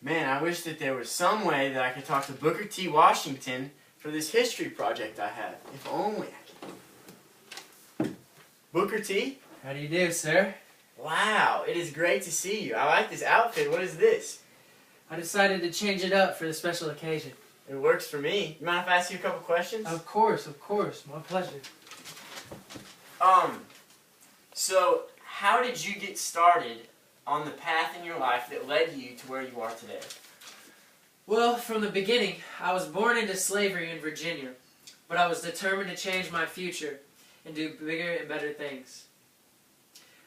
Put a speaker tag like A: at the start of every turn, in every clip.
A: Man, I wish that there was some way that I could talk to Booker T. Washington for this history project I have. If only I could. Booker T?
B: How do you do, sir?
A: Wow, it is great to see you. I like this outfit. What is this?
B: I decided to change it up for the special occasion.
A: It works for me. You mind if I ask you a couple questions?
B: Of course. My pleasure.
A: So how did you get started on the path in your life that led you to where you are today?
B: Well, from the beginning, I was born into slavery in Virginia, but I was determined to change my future and do bigger and better things.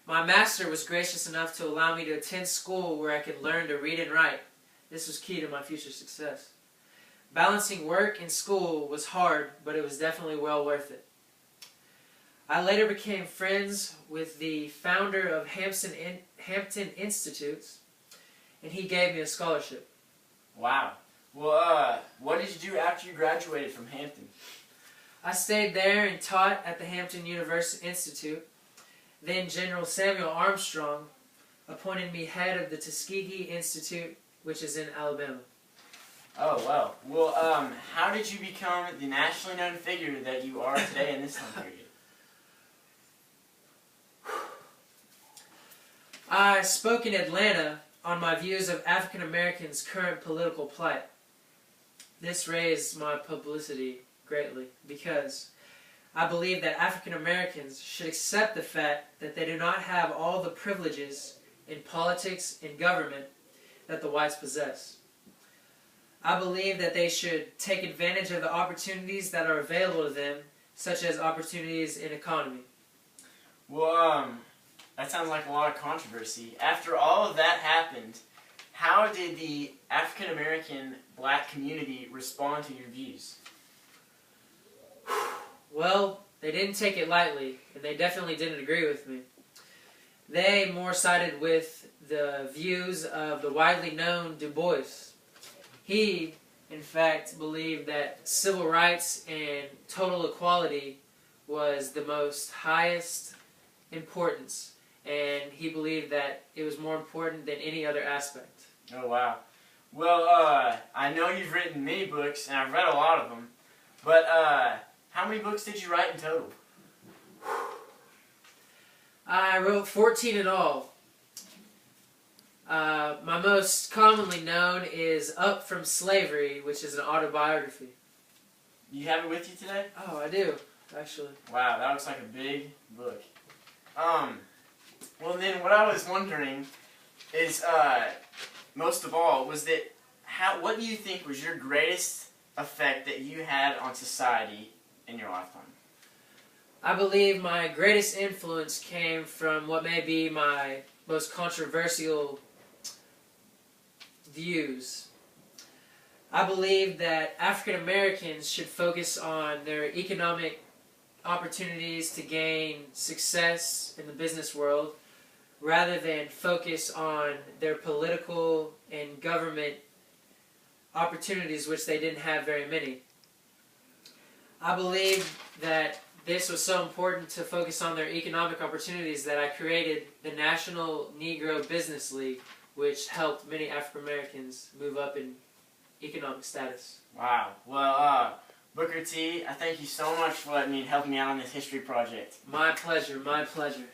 B: My master was gracious enough to allow me to attend school where I could learn to read and write. This was key to my future success. Balancing work and school was hard, but it was definitely well worth it. I later became friends with the founder of Hampton Institutes, and he gave me a scholarship.
A: Wow. Well, what did you do after you graduated from Hampton?
B: I stayed there and taught at the Hampton University Institute. Then General Samuel Armstrong appointed me head of the Tuskegee Institute, which is in Alabama.
A: Oh, wow. Well, how did you become the nationally known figure that you are today in this time period?
B: I spoke in Atlanta on my views of African Americans' current political plight. This raised my publicity greatly because I believe that African Americans should accept the fact that they do not have all the privileges in politics and government that the whites possess. I believe that they should take advantage of the opportunities that are available to them, such as opportunities in economy.
A: Well, that sounds like a lot of controversy. After all of that happened, how did the African American black community respond to your views?
B: Well, they didn't take it lightly, and they definitely didn't agree with me. They more sided with the views of the widely known Du Bois. He, in fact, believed that civil rights and total equality was the most highest importance, and he believed that it was more important than any other aspect.
A: Oh, wow. Well, I know you've written many books, and I've read a lot of them, but how many books did you write in total?
B: I wrote 14 in all. My most commonly known is Up From Slavery, which is an autobiography.
A: You have it with you today?
B: Oh, I do, actually.
A: Wow, that looks like a big book. Well then, what I was wondering is, most of all, was that, what do you think was your greatest effect that you had on society in your lifetime?
B: I believe my greatest influence came from what may be my most controversial views. I believe that African Americans should focus on their economic opportunities to gain success in the business world rather than focus on their political and government opportunities, which they didn't have very many. I believe that this was so important to focus on their economic opportunities that I created the National Negro Business League, which helped many African Americans move up in economic status.
A: Wow. Well, Booker T, I thank you so much for helping me out on this history project.
B: My pleasure, my pleasure.